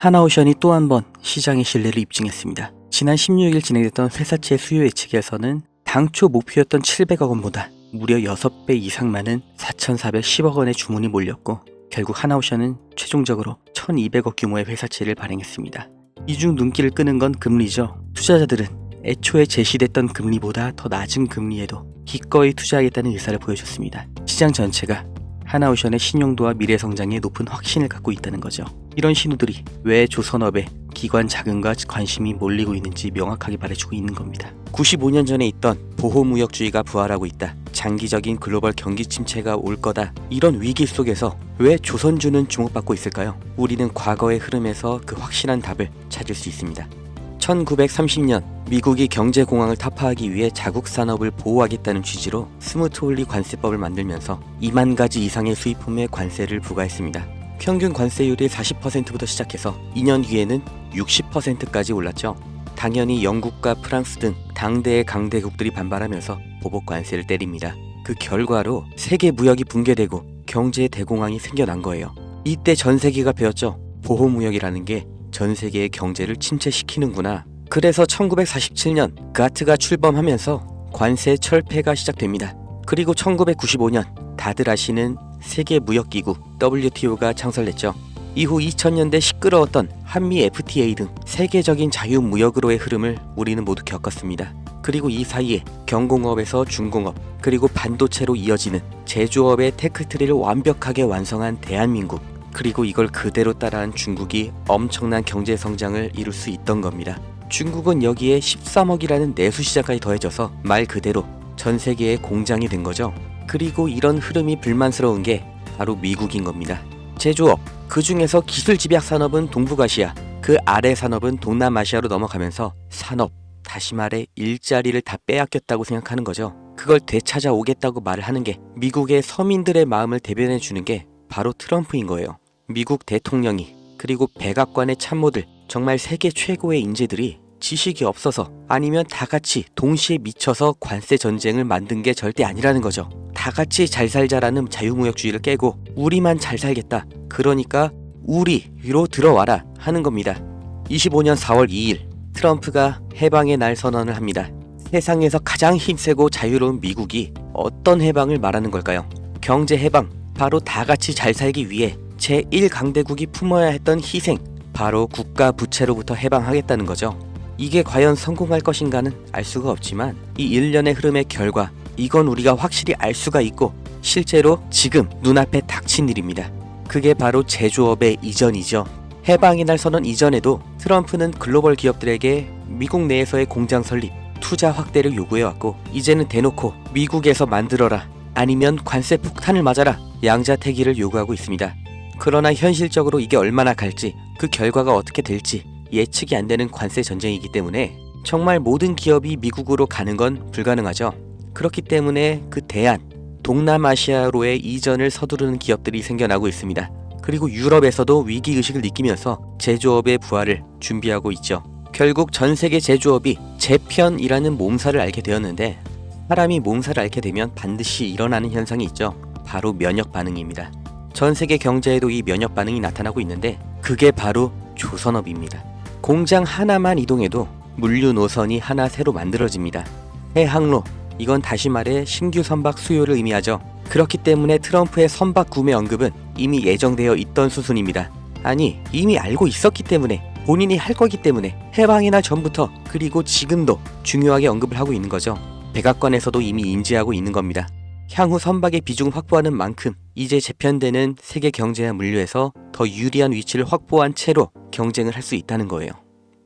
하나오션이 또 한 번 시장의 신뢰를 입증했습니다. 지난 16일 진행됐던 회사채 수요 예측에서는 당초 목표였던 700억 원보다 무려 6배 이상 많은 4,410억 원의 주문이 몰렸고 결국 하나오션은 최종적으로 1,200억 규모의 회사채를 발행했습니다. 이 중 눈길을 끄는 건 금리죠. 투자자들은 애초에 제시됐던 금리보다 더 낮은 금리에도 기꺼이 투자하겠다는 의사를 보여줬습니다. 시장 전체가 하나오션의 신용도와 미래 성장에 높은 확신을 갖고 있다는 거죠. 이런 신호들이 왜 조선업에 기관 자금과 관심이 몰리고 있는지 명확하게 말해주고 있는 겁니다. 95년 전에 있던 보호무역주의가 부활하고 있다. 장기적인 글로벌 경기 침체가 올 거다. 이런 위기 속에서 왜 조선주는 주목받고 있을까요? 우리는 과거의 흐름에서 그 확실한 답을 찾을 수 있습니다. 1930년 미국이 경제공황을 타파하기 위해 자국 산업을 보호하겠다는 취지로 스무트홀리 관세법을 만들면서 2만 가지 이상의 수입품에 관세를 부과했습니다. 평균 관세율이 40%부터 시작해서 2년 뒤에는 60%까지 올랐죠. 당연히 영국과 프랑스 등 당대의 강대국들이 반발하면서 보복 관세를 때립니다. 그 결과로 세계 무역이 붕괴되고 경제의 대공황이 생겨난 거예요. 이때 전 세계가 배웠죠. 보호무역이라는 게 전 세계의 경제를 침체시키는구나. 그래서 1947년 가트가 출범하면서 관세 철폐가 시작됩니다. 그리고 1995년 다들 아시는 세계무역기구 WTO가 창설됐죠. 이후 2000년대 시끄러웠던 한미 FTA 등 세계적인 자유무역으로의 흐름을 우리는 모두 겪었습니다. 그리고 이 사이에 경공업에서 중공업, 그리고 반도체로 이어지는 제조업의 테크트리를 완벽하게 완성한 대한민국, 그리고 이걸 그대로 따라한 중국이 엄청난 경제 성장을 이룰 수 있던 겁니다. 중국은 여기에 13억이라는 내수 시장까지 더해져서 말 그대로 전 세계의 공장이 된 거죠. 그리고 이런 흐름이 불만스러운 게 바로 미국인 겁니다. 제조업, 그 중에서 기술 집약 산업은 동북아시아, 그 아래 산업은 동남아시아로 넘어가면서 산업, 다시 말해 일자리를 다 빼앗겼다고 생각하는 거죠. 그걸 되찾아오겠다고 말을 하는 게 미국의 서민들의 마음을 대변해 주는 게 바로 트럼프인 거예요. 미국 대통령이, 그리고 백악관의 참모들, 정말 세계 최고의 인재들이 지식이 없어서 아니면 다 같이 동시에 미쳐서 관세 전쟁을 만든 게 절대 아니라는 거죠. 다 같이 잘 살자라는 자유무역주의를 깨고 우리만 잘 살겠다, 그러니까 우리로 들어와라 하는 겁니다. 25년 4월 2일 트럼프가 해방의 날 선언을 합니다. 세상에서 가장 힘세고 자유로운 미국이 어떤 해방을 말하는 걸까요? 경제 해방, 바로 다 같이 잘 살기 위해 제1강대국이 품어야 했던 희생, 바로 국가 부채로부터 해방하겠다는 거죠. 이게 과연 성공할 것인가는 알 수가 없지만 이 일련의 흐름의 결과, 이건 우리가 확실히 알 수가 있고 실제로 지금 눈앞에 닥친 일입니다. 그게 바로 제조업의 이전이죠. 해방의 날 선언 이전에도 트럼프는 글로벌 기업들에게 미국 내에서의 공장 설립, 투자 확대를 요구해왔고 이제는 대놓고 미국에서 만들어라, 아니면 관세 폭탄을 맞아라, 양자택일을 요구하고 있습니다. 그러나 현실적으로 이게 얼마나 갈지, 그 결과가 어떻게 될지 예측이 안 되는 관세 전쟁이기 때문에 정말 모든 기업이 미국으로 가는 건 불가능하죠. 그렇기 때문에 그 대안, 동남아시아로의 이전을 서두르는 기업들이 생겨나고 있습니다. 그리고 유럽에서도 위기의식을 느끼면서 제조업의 부활을 준비하고 있죠. 결국 전 세계 제조업이 재편이라는 몸살을 앓게 되었는데, 사람이 몸살을 앓게 되면 반드시 일어나는 현상이 있죠. 바로 면역 반응입니다. 전 세계 경제에도 이 면역 반응이 나타나고 있는데 그게 바로 조선업입니다. 공장 하나만 이동해도 물류 노선이 하나 새로 만들어집니다. 해항로, 이건 다시 말해 신규 선박 수요를 의미하죠. 그렇기 때문에 트럼프의 선박 구매 언급은 이미 예정되어 있던 수순입니다. 아니, 이미 알고 있었기 때문에, 본인이 할 거기 때문에 해방의 날 전부터, 그리고 지금도 중요하게 언급을 하고 있는 거죠. 백악관에서도 이미 인지하고 있는 겁니다. 향후 선박의 비중 확보하는 만큼 이제 재편되는 세계 경제와 물류에서 더 유리한 위치를 확보한 채로 경쟁을 할 수 있다는 거예요.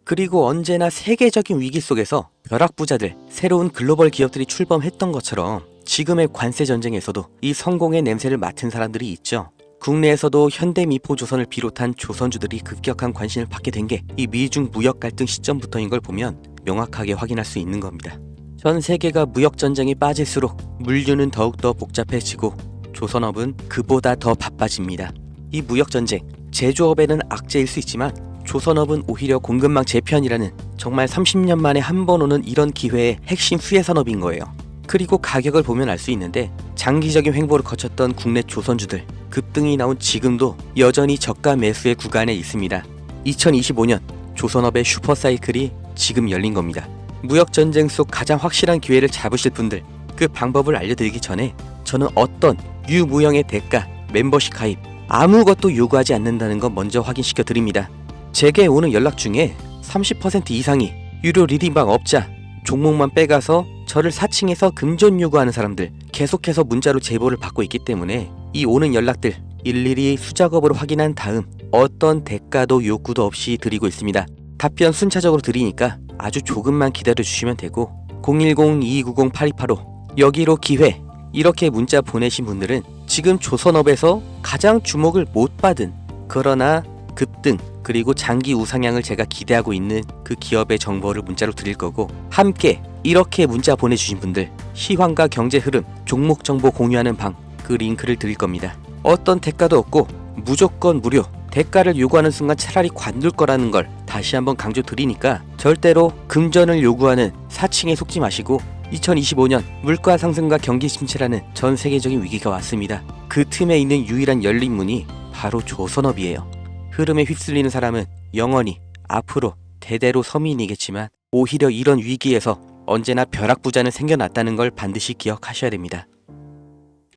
그리고 언제나 세계적인 위기 속에서 벼락부자들, 새로운 글로벌 기업들이 출범했던 것처럼 지금의 관세 전쟁에서도 이 성공의 냄새를 맡은 사람들이 있죠. 국내에서도 현대미포조선을 비롯한 조선주들이 급격한 관심을 받게 된 게 이 미중 무역 갈등 시점부터인 걸 보면 명확하게 확인할 수 있는 겁니다. 전 세계가 무역 전쟁에 빠질수록 물류는 더욱더 복잡해지고 조선업은 그보다 더 바빠집니다. 이 무역 전쟁, 제조업에는 악재일 수 있지만 조선업은 오히려 공급망 재편이라는 정말 30년 만에 한 번 오는 이런 기회의 핵심 수혜 산업인 거예요. 그리고 가격을 보면 알 수 있는데 장기적인 횡보를 거쳤던 국내 조선주들, 급등이 나온 지금도 여전히 저가 매수의 구간에 있습니다. 2025년 조선업의 슈퍼사이클이 지금 열린 겁니다. 무역전쟁 속 가장 확실한 기회를 잡으실 분들, 그 방법을 알려드리기 전에 저는 어떤 유무형의 대가, 멤버십 가입 아무것도 요구하지 않는다는 것 먼저 확인시켜 드립니다. 제게 오는 연락 중에 30% 이상이 유료 리딩방 업자, 종목만 빼가서 저를 사칭해서 금전 요구하는 사람들 계속해서 문자로 제보를 받고 있기 때문에 이 오는 연락들 일일이 수작업으로 확인한 다음 어떤 대가도 요구도 없이 드리고 있습니다. 답변 순차적으로 드리니까 아주 조금만 기다려 주시면 되고 010-2290-8285 여기로 기회 이렇게 문자 보내신 분들은 지금 조선업에서 가장 주목을 못 받은 그러나 급등 그리고 장기 우상향을 제가 기대하고 있는 그 기업의 정보를 문자로 드릴 거고, 함께 이렇게 문자 보내주신 분들 시황과 경제 흐름, 종목 정보 공유하는 방 그 링크를 드릴 겁니다. 어떤 대가도 없고 무조건 무료, 대가를 요구하는 순간 차라리 관둘 거라는 걸 다시 한번 강조 드리니까 절대로 금전을 요구하는 사칭에 속지 마시고 2025년 물가 상승과 경기 침체라는 전 세계적인 위기가 왔습니다. 그 틈에 있는 유일한 열린 문이 바로 조선업이에요. 흐름에 휩쓸리는 사람은 영원히 앞으로 대대로 서민이겠지만 오히려 이런 위기에서 언제나 벼락부자는 생겨났다는 걸 반드시 기억하셔야 됩니다.